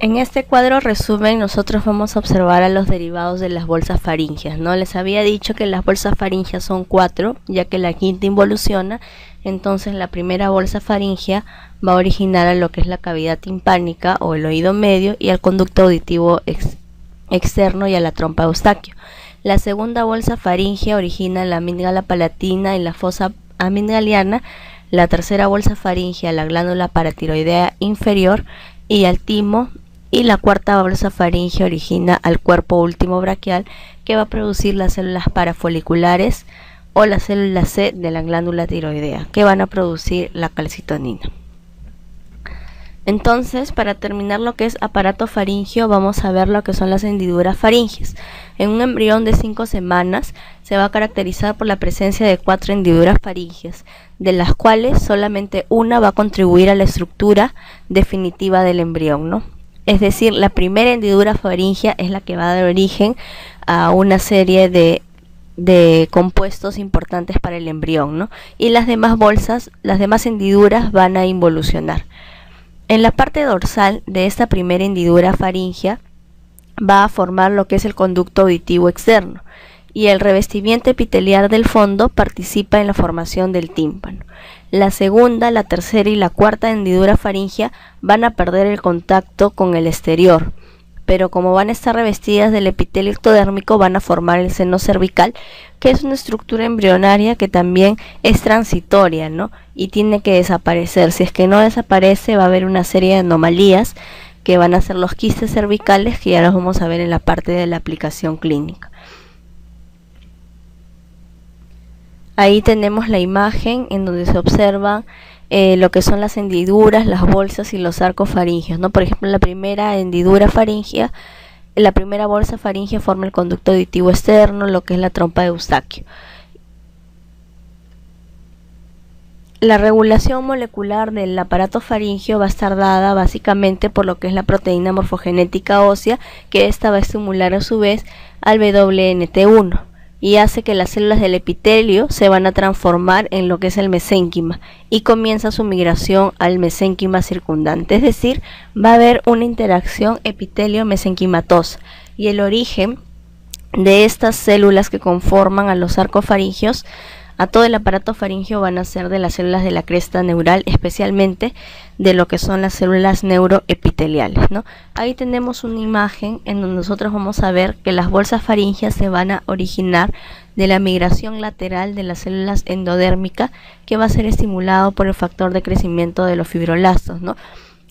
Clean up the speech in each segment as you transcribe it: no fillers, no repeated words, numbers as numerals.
En este cuadro resumen nosotros vamos a observar a los derivados de las bolsas faríngeas, ¿no? Les había dicho que las bolsas faríngeas son 4, ya que la quinta involuciona, entonces la primera bolsa faríngea va a originar a lo que es la cavidad timpánica o el oído medio y al conducto auditivo externo y a la trompa de Eustaquio. La segunda bolsa faríngea origina la amígdala palatina y la fosa amigdaliana, la tercera bolsa faríngea la glándula paratiroidea inferior y al timo, y la cuarta bolsa faríngea origina al cuerpo último braquial, que va a producir las células parafoliculares o la célula C de la glándula tiroidea, que van a producir la calcitonina. Entonces, para terminar lo que es aparato faríngeo, vamos a ver lo que son las hendiduras faríngeas. En un embrión de 5 semanas se va a caracterizar por la presencia de 4 hendiduras faríngeas, de las cuales solamente una va a contribuir a la estructura definitiva del embrión, ¿no? Es decir, la primera hendidura faríngea es la que va a dar origen a una serie de compuestos importantes para el embrión, ¿no? Y las demás bolsas, las demás hendiduras van a involucionar. En la parte dorsal de esta primera hendidura faríngea va a formar lo que es el conducto auditivo externo, y el revestimiento epitelial del fondo participa en la formación del tímpano. La segunda, la tercera y la cuarta hendidura faríngea van a perder el contacto con el exterior, pero como van a estar revestidas del epitelio ectodérmico, van a formar el seno cervical, que es una estructura embrionaria que también es transitoria, ¿no? Y tiene que desaparecer. Si es que no desaparece, va a haber una serie de anomalías que van a ser los quistes cervicales, que ya los vamos a ver en la parte de la aplicación clínica. Ahí tenemos la imagen en donde se observan lo que son las hendiduras, las bolsas y los arcos faríngeos, ¿no? Por ejemplo, la primera hendidura faríngea, la primera bolsa faríngea forma el conducto auditivo externo, lo que es la trompa de Eustaquio. La regulación molecular del aparato faríngeo va a estar dada básicamente por lo que es la proteína morfogenética ósea, que esta va a estimular a su vez al WNT1. Y hace que las células del epitelio se van a transformar en lo que es el mesénquima y comienza su migración al mesénquima circundante, es decir, va a haber una interacción epitelio-mesenquimatosa, y el origen de estas células que conforman a los arcos faringeos, a todo el aparato faríngeo, van a ser de las células de la cresta neural, especialmente de lo que son las células neuroepiteliales, ¿no? Ahí tenemos una imagen en donde nosotros vamos a ver que las bolsas faríngeas se van a originar de la migración lateral de las células endodérmicas, que va a ser estimulado por el factor de crecimiento de los fibroblastos, ¿no?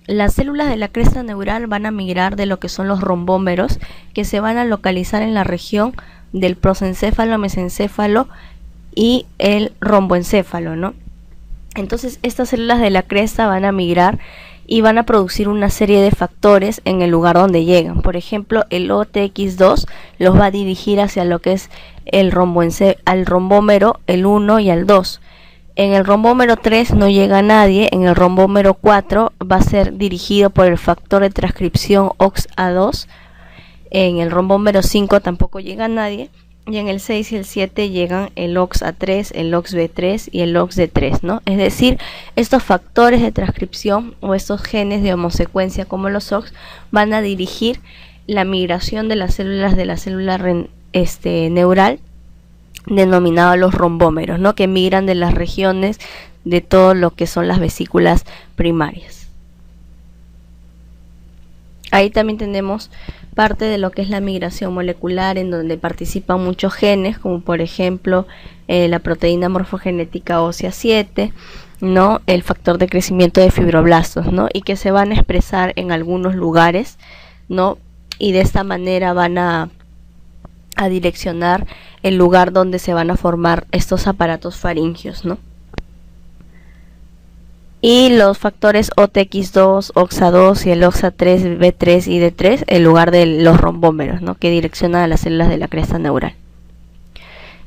Las células de la cresta neural van a migrar de lo que son los rombómeros, que se van a localizar en la región del prosencéfalo, mesencéfalo y el romboencéfalo, ¿no? Entonces estas células de la cresta van a migrar y van a producir una serie de factores en el lugar donde llegan. Por ejemplo, el OTX2 los va a dirigir hacia lo que es al rombómero, el 1 y el 2. En el rombómero 3 no llega nadie, en el rombómero 4 va a ser dirigido por el factor de transcripción OXA2, en el rombómero 5 tampoco llega nadie, y en el 6 y el 7 llegan el OXA3, el OXB3 y el OXD3, ¿no? Es decir, estos factores de transcripción o estos genes de homosecuencia como los OX van a dirigir la migración de las células de la célula neural, denominado los rombómeros, ¿no? Que migran de las regiones de todo lo que son las vesículas primarias. Ahí también tenemos parte de lo que es la migración molecular, en donde participan muchos genes, como por ejemplo la proteína morfogenética ósea 7, ¿no? El factor de crecimiento de fibroblastos, ¿no? Y que se van a expresar en algunos lugares, ¿no? Y de esta manera van a direccionar el lugar donde se van a formar estos aparatos faríngeos, ¿no? Y los factores OTX2, OXA2 y el OXA3, B3 y D3, el lugar de los rombómeros, ¿no? Que direccionan a las células de la cresta neural.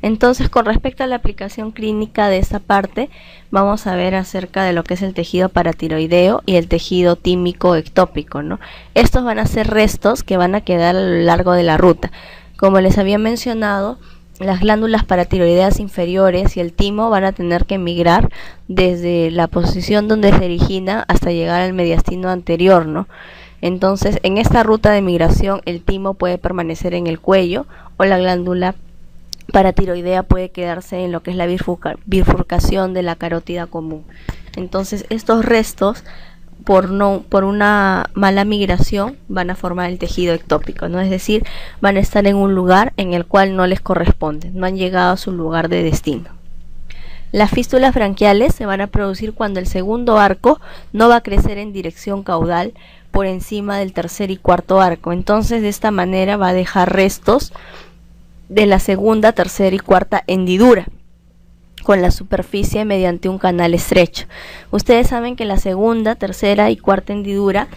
Entonces, con respecto a la aplicación clínica de esta parte, vamos a ver acerca de lo que es el tejido paratiroideo y el tejido tímico ectópico, ¿no? Estos van a ser restos que van a quedar a lo largo de la ruta. Como les había mencionado, las glándulas paratiroideas inferiores y el timo van a tener que migrar desde la posición donde se origina hasta llegar al mediastino anterior, ¿no? Entonces, en esta ruta de migración, el timo puede permanecer en el cuello o la glándula paratiroidea puede quedarse en lo que es la bifurcación de la carótida común. Entonces, estos restos por una mala migración van a formar el tejido ectópico, ¿no? Es decir, van a estar en un lugar en el cual no les corresponde, no han llegado a su lugar de destino. Las fístulas branquiales se van a producir cuando el segundo arco no va a crecer en dirección caudal por encima del tercer y cuarto arco. Entonces, de esta manera va a dejar restos de la segunda, tercera y cuarta hendidura con la superficie mediante un canal estrecho. Ustedes saben que la segunda, tercera y cuarta hendidura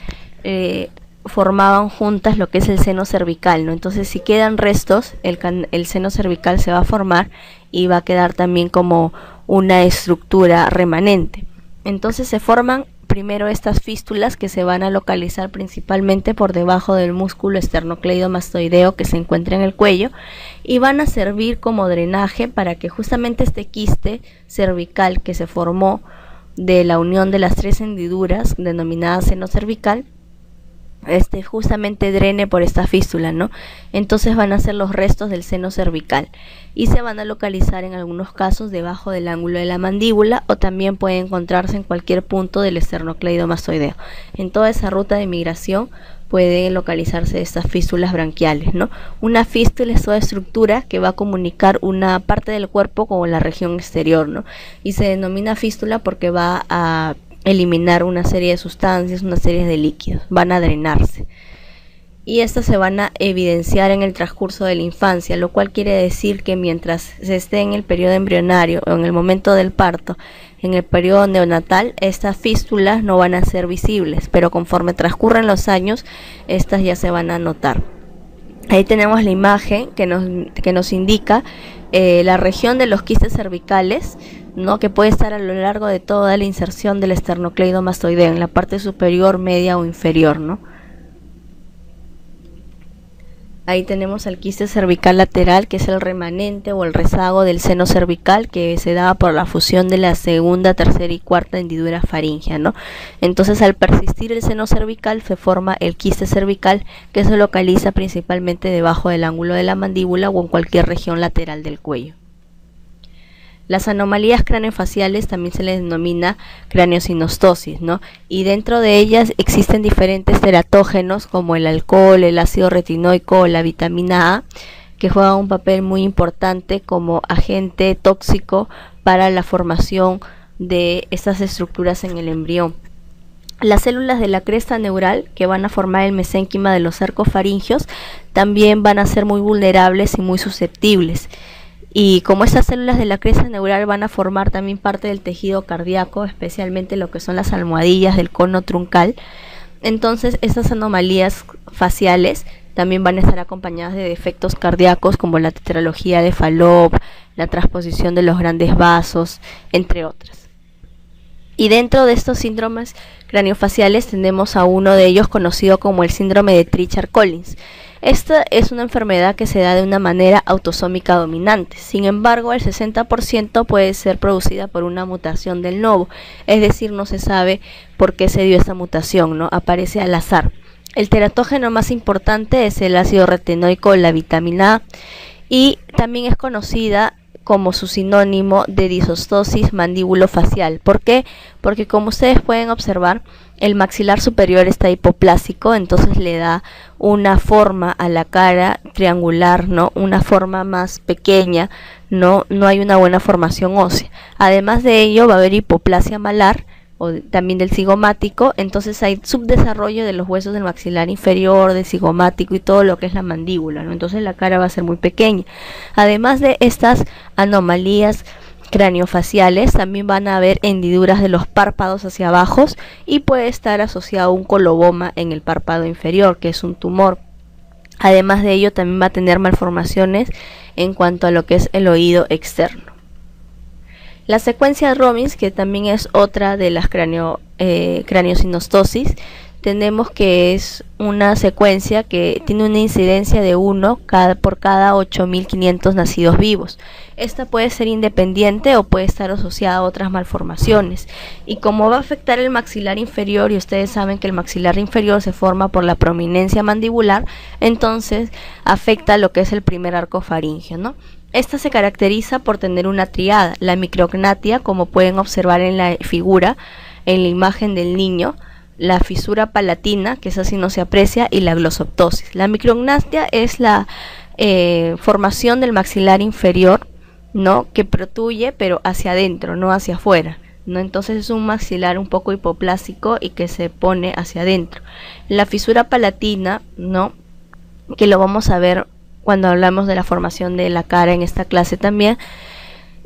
formaban juntas lo que es el seno cervical, ¿no? Entonces, si quedan restos, el seno cervical se va a formar y va a quedar también como una estructura remanente. Entonces, se forman primero estas fístulas que se van a localizar principalmente por debajo del músculo esternocleidomastoideo que se encuentra en el cuello y van a servir como drenaje para que justamente este quiste cervical que se formó de la unión de las tres hendiduras denominada seno cervical justamente drene por esta fístula, ¿no? Entonces van a ser los restos del seno cervical y se van a localizar en algunos casos debajo del ángulo de la mandíbula o también puede encontrarse en cualquier punto del esternocleidomastoideo. En toda esa ruta de migración pueden localizarse estas fístulas branquiales, ¿no? Una fístula es toda estructura que va a comunicar una parte del cuerpo con la región exterior, ¿no? Y se denomina fístula porque va a eliminar una serie de sustancias, una serie de líquidos, van a drenarse y estas se van a evidenciar en el transcurso de la infancia, lo cual quiere decir que mientras se esté en el periodo embrionario o en el momento del parto, en el periodo neonatal, estas fístulas no van a ser visibles, pero conforme transcurren los años, estas ya se van a notar. Ahí tenemos la imagen que nos indica la región de los quistes cervicales, ¿no? Que puede estar a lo largo de toda la inserción del esternocleidomastoideo, en la parte superior, media o inferior, ¿no? Ahí tenemos el quiste cervical lateral, que es el remanente o el rezago del seno cervical que se da por la fusión de la segunda, tercera y cuarta hendidura faríngea, ¿no? Entonces, al persistir el seno cervical, se forma el quiste cervical, que se localiza principalmente debajo del ángulo de la mandíbula o en cualquier región lateral del cuello. Las anomalías craneofaciales también se les denomina craneosinostosis, ¿no? Y dentro de ellas existen diferentes teratógenos como el alcohol, el ácido retinoico o la vitamina A, que juegan un papel muy importante como agente tóxico para la formación de estas estructuras en el embrión. Las células de la cresta neural, que van a formar el mesénquima de los arcos faringios, también van a ser muy vulnerables y muy susceptibles. Y como estas células de la cresta neural van a formar también parte del tejido cardíaco, especialmente lo que son las almohadillas del cono truncal, entonces estas anomalías faciales también van a estar acompañadas de defectos cardíacos como la tetralogía de Fallot, la transposición de los grandes vasos, entre otras. Y dentro de estos síndromes craniofaciales tenemos a uno de ellos conocido como el síndrome de Treacher-Collins. Esta es una enfermedad que se da de una manera autosómica dominante. Sin embargo, el 60% puede ser producida por una mutación del novo, es decir, no se sabe por qué se dio esta mutación, ¿no? Aparece al azar. El teratógeno más importante es el ácido retinoico, la vitamina A, y también es conocida como su sinónimo de disostosis mandíbulo-facial. ¿Por qué? Porque como ustedes pueden observar, el maxilar superior está hipoplásico, entonces le da una forma a la cara triangular, ¿no? Una forma más pequeña, no hay una buena formación ósea. Además de ello, va a haber hipoplasia malar, o también del cigomático, entonces hay subdesarrollo de los huesos del maxilar inferior, del cigomático y todo lo que es la mandíbula, ¿no? Entonces la cara va a ser muy pequeña. Además de estas anomalías craniofaciales, también van a haber hendiduras de los párpados hacia abajo y puede estar asociado a un coloboma en el párpado inferior, que es un tumor. Además de ello, también va a tener malformaciones en cuanto a lo que es el oído externo. La secuencia Robbins, que también es otra de las craniosinostosis, tenemos que es una secuencia que tiene una incidencia de 1 por cada 8.500 nacidos vivos. Esta puede ser independiente o puede estar asociada a otras malformaciones. Y como va a afectar el maxilar inferior, y ustedes saben que el maxilar inferior se forma por la prominencia mandibular, entonces afecta lo que es el primer arco faríngeo, ¿no? Esta se caracteriza por tener una triada, la micrognatia, como pueden observar en la figura, en la imagen del niño, la fisura palatina, que esa sí no se aprecia, y la glosoptosis. La micrognatia es la formación del maxilar inferior, ¿no?, que protruye pero hacia adentro, no hacia afuera, ¿no? Entonces es un maxilar un poco hipoplásico y que se pone hacia adentro. La fisura palatina, ¿no?, que lo vamos a ver cuando hablamos de la formación de la cara en esta clase también.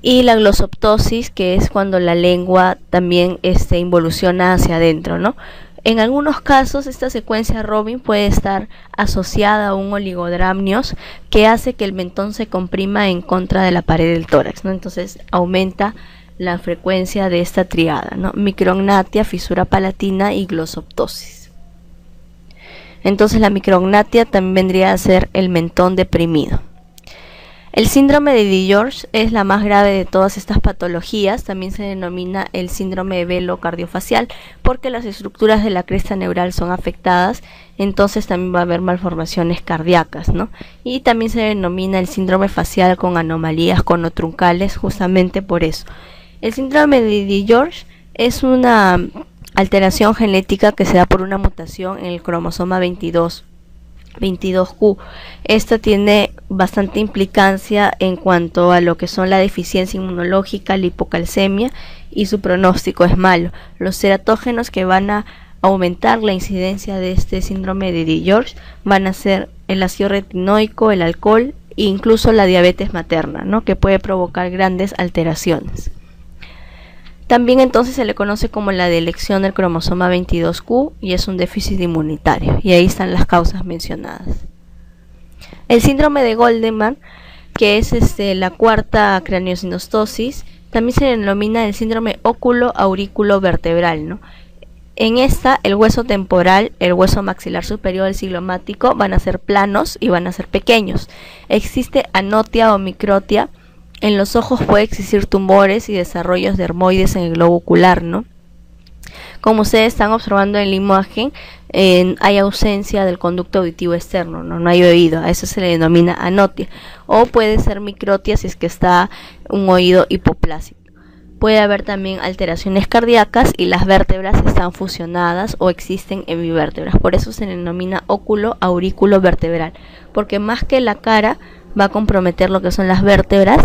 Y la glosoptosis, que es cuando la lengua también involuciona hacia adentro, ¿no? En algunos casos esta secuencia Robin puede estar asociada a un oligodramnios que hace que el mentón se comprima en contra de la pared del tórax, ¿no? Entonces aumenta la frecuencia de esta triada, ¿no? Micrognatia, fisura palatina y glosoptosis. Entonces la micrognatia también vendría a ser el mentón deprimido. El síndrome de DiGeorge es la más grave de todas estas patologías. También se denomina el síndrome velo-cardiofacial porque las estructuras de la cresta neural son afectadas, entonces también va a haber malformaciones cardíacas, ¿no? Y también se denomina el síndrome facial con anomalías conotruncales justamente por eso. El síndrome de DiGeorge es una alteración genética que se da por una mutación en el cromosoma 22Q. Esta tiene bastante implicancia en cuanto a lo que son la deficiencia inmunológica, la hipocalcemia, y su pronóstico es malo. Los teratógenos que van a aumentar la incidencia de este síndrome de DiGeorge van a ser el ácido retinoico, el alcohol e incluso la diabetes materna, ¿no?, que puede provocar grandes alteraciones. También entonces se le conoce como la delección del cromosoma 22Q y es un déficit inmunitario, y ahí están las causas mencionadas. El síndrome de Goldman, que es la cuarta craneosinostosis, también se denomina el síndrome óculo-aurículo-vertebral, ¿no? En esta, el hueso temporal, el hueso maxilar superior, el cigomático, van a ser planos y van a ser pequeños. Existe anotia o microtia. En los ojos puede existir tumores y desarrollos de dermoides en el globo ocular, ¿no? Como ustedes están observando en la imagen, hay ausencia del conducto auditivo externo, no hay oído, a eso se le denomina anotia. O puede ser microtia si es que está un oído hipoplásico. Puede haber también alteraciones cardíacas y las vértebras están fusionadas o existen hemivértebras. Por eso se le denomina óculo aurículo vertebral, porque más que la cara va a comprometer lo que son las vértebras,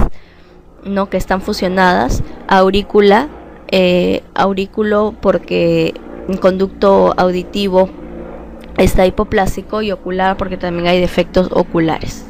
¿no?, que están fusionadas, aurículo porque el conducto auditivo está hipoplásico, y ocular porque también hay defectos oculares.